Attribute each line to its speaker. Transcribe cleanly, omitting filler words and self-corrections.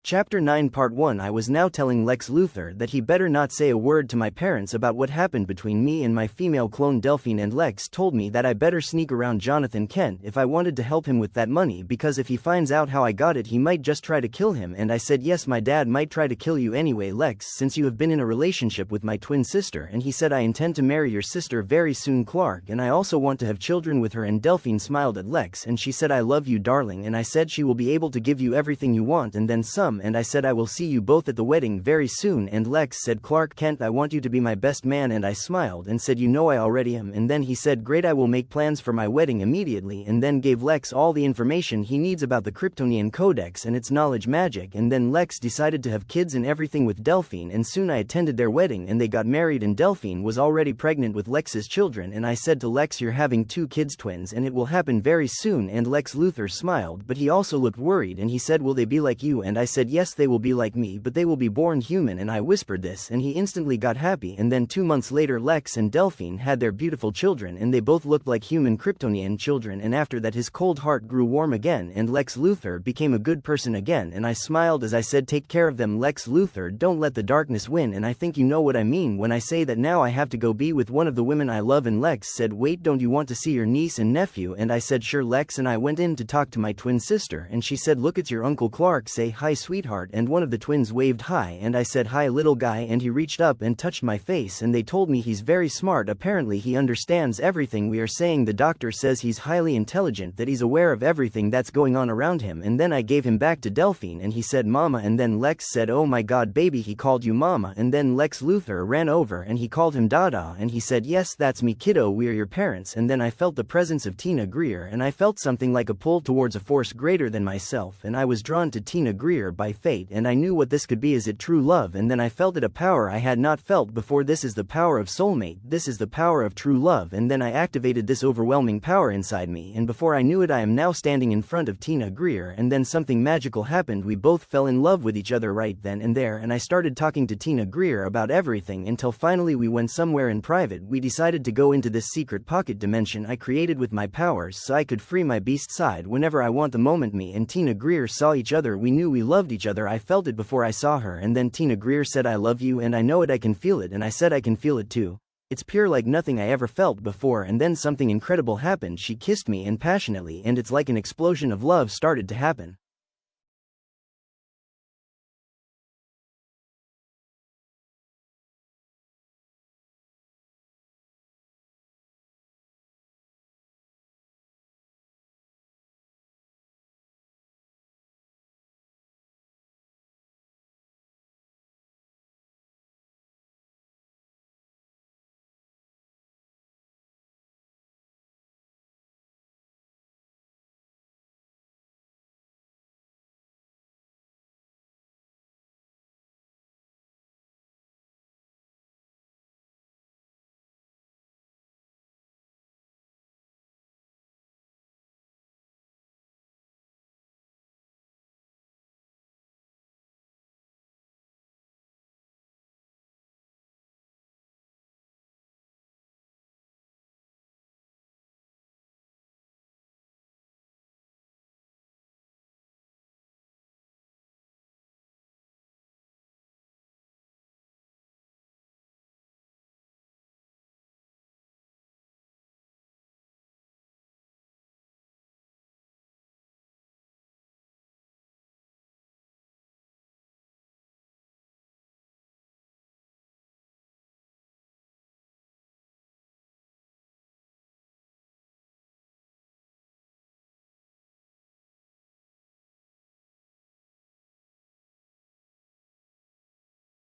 Speaker 1: Chapter 9 Part 1 I was now telling Lex Luthor that he better not say a word to my parents about what happened between me and my female clone Delphine, and Lex told me that I better sneak around Jonathan Kent if I wanted to help him with that money, because if he finds out how I got it he might just try to kill him. And I said, yes, my dad might try to kill you anyway, Lex, since you have been in a relationship with my twin sister. And he said, I intend to marry your sister very soon, Clark, and I also want to have children with her. And Delphine smiled at Lex and she said, I love you, darling, and I said she will be able to give you everything you want and then some, and I said I will see you both at the wedding very soon. And Lex said, Clark Kent, I want you to be my best man, and I smiled and said, you know I already am. And then he said, great, I will make plans for my wedding immediately, and then gave Lex all the information he needs about the Kryptonian Codex and its knowledge magic. And then Lex decided to have kids and everything with Delphine, and soon I attended their wedding and they got married, and Delphine was already pregnant with Lex's children. And I said to Lex, you're having 2 kids, twins, and it will happen very soon. And Lex Luthor smiled, but he also looked worried, and he said, will they be like you? And I said, yes, they will be like me, but they will be born human. And I whispered this and he instantly got happy. And then 2 months later Lex and Delphine had their beautiful children, and they both looked like human Kryptonian children. And after that his cold heart grew warm again and Lex Luthor became a good person again. And I smiled as I said, take care of them, Lex Luthor, don't let the darkness win. And I think you know what I mean when I say that now I have to go be with one of the women I love. And Lex said, wait, don't you want to see your niece and nephew? And I said, sure, Lex, and I went in to talk to my twin sister and she said, look, it's your Uncle Clark, say hi, sweetheart. And one of the twins waved hi and I said, hi, little guy, and he reached up and touched my face, and they told me he's very smart, apparently he understands everything we are saying. The doctor says he's highly intelligent, that he's aware of everything that's going on around him. And then I gave him back to Delphine and he said, mama, and then Lex said, oh my god, baby, he called you mama. And then Lex Luthor ran over and he called him Dada, and he said, yes, that's me, kiddo, we're your parents. And then I felt the presence of Tina Greer, and I felt something like a pull towards a force greater than myself, and I was drawn to Tina Greer by fate, and I knew what this could be. Is it true love? And then I felt it, a power I had not felt before. This is the power of soulmate, this is the power of true love. And then I activated this overwhelming power inside me, and before I knew it I am now standing in front of Tina Greer. And then something magical happened, we both fell in love with each other right then and there, and I started talking to Tina Greer about everything until finally we went somewhere in private. We decided to go into this secret pocket dimension I created with my powers so I could free my beast side whenever I want. The moment me and Tina Greer saw each other we knew we loved each other. I felt it before I saw her. And then Tina Greer said, I love you, and I know it, I can feel it. And I said, I can feel it too. It's pure, like nothing I ever felt before. And then something incredible happened, she kissed me and passionately, and it's like an explosion of love started to happen.